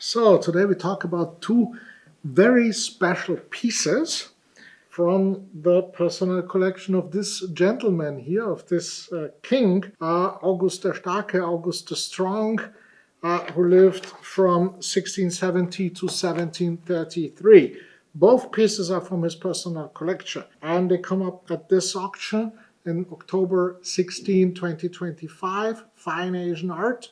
So today we talk about two very special pieces from the personal collection of this gentleman here, of this king, August der Starke, August the Strong, who lived from 1670 to 1733. Both pieces are from his personal collection, and they come up at this auction in October 16, 2025, Fine Asian Art.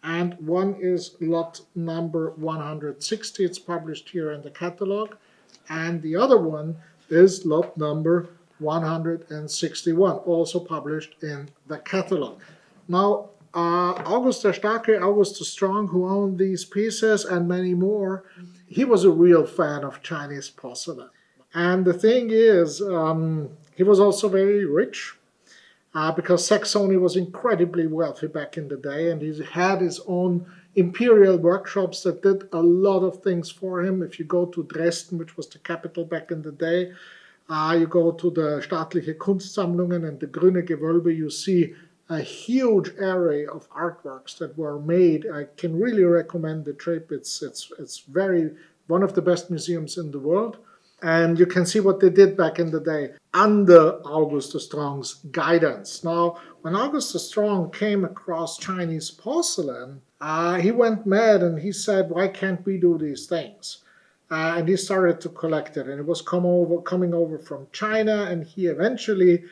And one is lot number 160. It's published here in the catalog. And the other one is lot number 161, also published in the catalog. Now, August der Starke, August the Strong, who owned these pieces and many more, he was a real fan of Chinese porcelain. And the thing is, he was also very rich. Because Saxony was incredibly wealthy back in the day, and he had his own imperial workshops that did a lot of things for him. If you go to Dresden, which was the capital back in the day, you go to the Staatliche Kunstsammlungen and the Grüne Gewölbe, you see a huge array of artworks that were made. I can really recommend the trip. It's very one of the best museums in the world. And you can see what they did back in the day under August the Strong's guidance. Now, when August the Strong came across Chinese porcelain, he went mad and he said, why can't we do these things? And he started to collect it. And it was coming over from China, and he eventually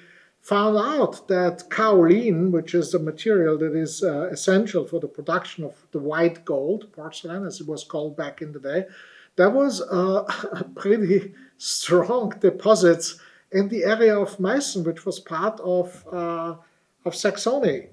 found out that kaolin, which is the material that is essential for the production of the white gold, porcelain as it was called back in the day, there was a pretty strong deposits in the area of Meissen, which was part of Saxony,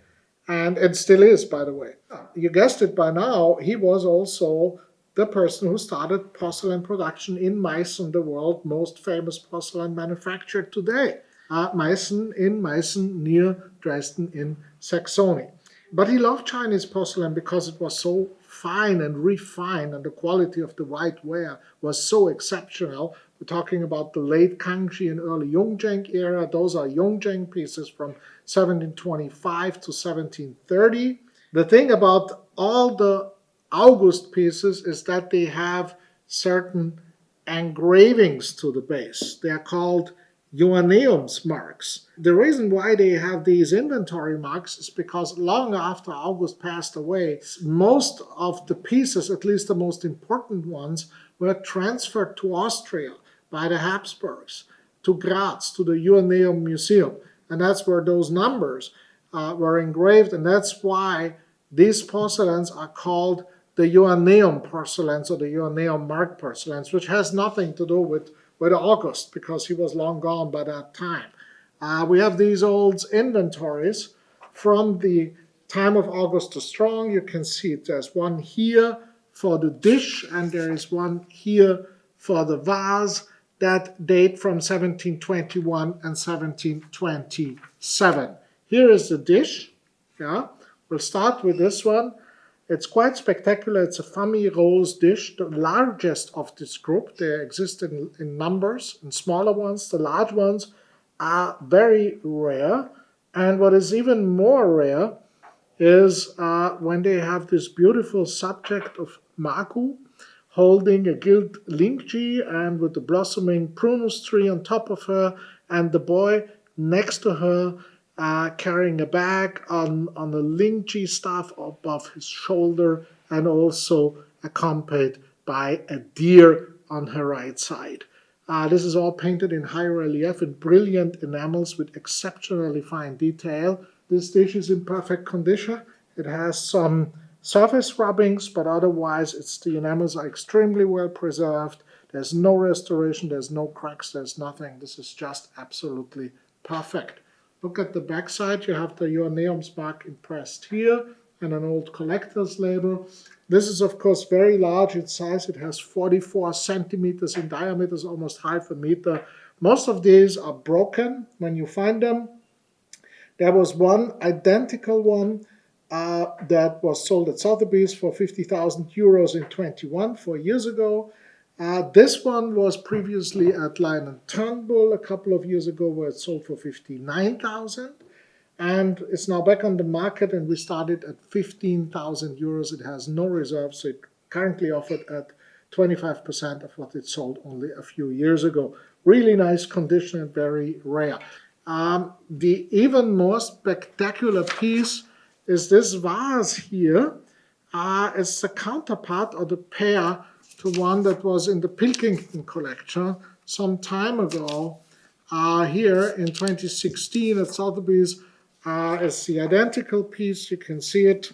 and it still is, by the way. You guessed it by now, he was also the person who started porcelain production in Meissen, the world's most famous porcelain manufacturer today. Meissen near Dresden in Saxony. But he loved Chinese porcelain because it was so fine and refined, and the quality of the whiteware was so exceptional. We're talking about the late Kangxi and early Yongzheng era. Those are Yongzheng pieces from 1725 to 1730. The thing about all the August pieces is that they have certain engravings to the base. They are called Joanneum's marks. The reason why they have these inventory marks is because long after August passed away, most of the pieces, at least the most important ones, were transferred to Austria by the Habsburgs, to Graz, to the Joanneum Museum. And that's where those numbers were engraved, and that's why these porcelains are called the Joanneum porcelains or the Joanneum mark porcelains, which has nothing to do with August, because he was long gone by that time. We have these old inventories from the time of August the Strong. You can see there's one here for the dish, and there is one here for the vase that date from 1721 and 1727. Here is the dish. Yeah, we'll start with this one. It's quite spectacular. It's a famille rose dish, the largest of this group. They exist in numbers, in smaller ones. The large ones are very rare. And what is even more rare is when they have this beautiful subject of Maku holding a gilt lingji and with the blossoming prunus tree on top of her, and the boy next to her carrying a bag on a lingji staff above his shoulder, and also accompanied by a deer on her right side. This is all painted in high relief in brilliant enamels with exceptionally fine detail. This dish is in perfect condition. It has some surface rubbings, but otherwise the enamels are extremely well preserved. There's no restoration, there's no cracks, there's nothing. This is just absolutely perfect. Look at the back side. You have the Joanneum's mark impressed here and an old collector's label. This is, of course, very large in size. It has 44 centimeters in diameter, almost half a meter. Most of these are broken when you find them. There was one identical one that was sold at Sotheby's for 50,000 euros in 21, 4 years ago. This one was previously at Lion & Turnbull a couple of years ago, where it sold for 59,000. And it's now back on the market, and we started at 15,000 euros. It has no reserve, so it currently offered at 25% of what it sold only a few years ago. Really nice condition and very rare. The even more spectacular piece is this vase here. It's the counterpart or the pair to one that was in the Pilkington collection some time ago. Here in 2016 at Sotheby's is the identical piece. You can see it.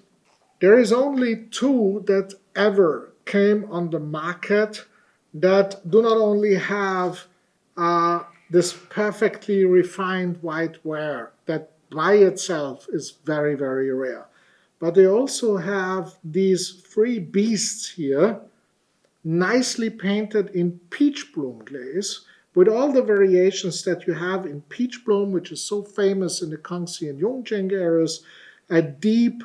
There is only two that ever came on the market that do not only have this perfectly refined white ware that by itself is very, very rare. But they also have these three beasts here, nicely painted in peach bloom glaze, with all the variations that you have in peach bloom, which is so famous in the Kangxi and Yongzheng eras, a deep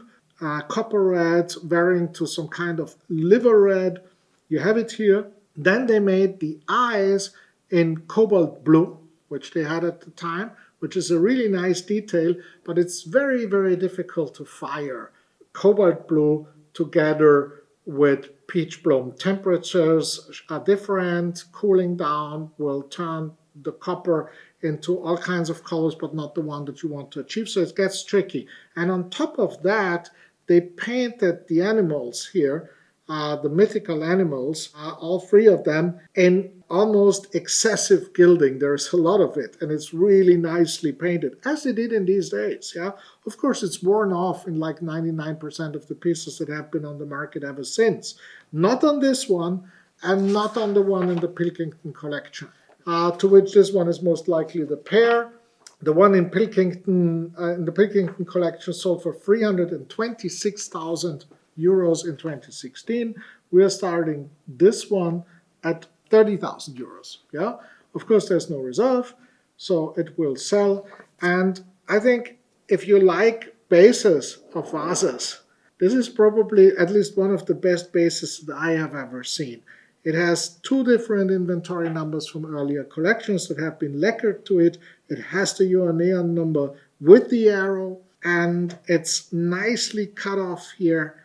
copper red varying to some kind of liver red. You have it here. Then they made the eyes in cobalt blue, which they had at the time, which is a really nice detail, but it's very, very difficult to fire cobalt blue together with peach bloom. Temperatures are different. Cooling down will turn the copper into all kinds of colors, but not the one that you want to achieve. So it gets tricky. And on top of that, they painted the animals here, the mythical animals, all three of them, in almost excessive gilding. There's a lot of it, and it's really nicely painted, as they did in these days. Yeah, of course, it's worn off in like 99% of the pieces that have been on the market ever since. Not on this one, and not on the one in the Pilkington collection, to which this one is most likely the pair. The one in Pilkington, in the Pilkington collection, sold for 326,000 euros in 2016. We are starting this one at 30,000 euros. Yeah, of course, there's no reserve, so it will sell. And I think if you like bases of vases, this is probably at least one of the best bases that I have ever seen. It has two different inventory numbers from earlier collections that have been lacquered to it. It has the Johanneum number with the arrow, and it's nicely cut off here,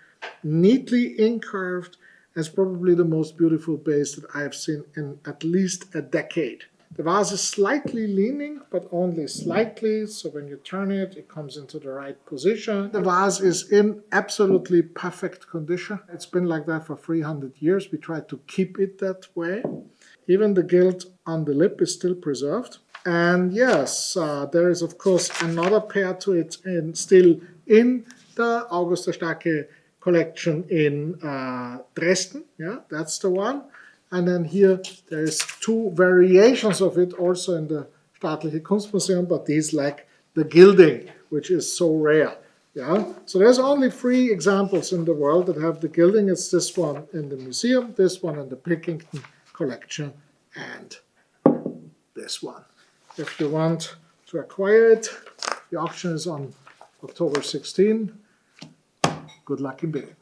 neatly incurved. It's probably the most beautiful base that I've seen in at least a decade. The vase is slightly leaning, but only slightly, so when you turn it, it comes into the right position. The vase is in absolutely perfect condition. It's been like that for 300 years. We tried to keep it that way. Even the gilt on the lip is still preserved. And yes, there is of course another pair to it still in the August der Starke collection in Dresden. Yeah, that's the one. And then here there's two variations of it also in the Staatliche Kunstmuseum, but these lack the gilding, which is so rare. Yeah, so there's only three examples in the world that have the gilding. It's this one in the museum, this one in the Pilkington collection, and this one. If you want to acquire it, the auction is on October 16. Good luck in bidding.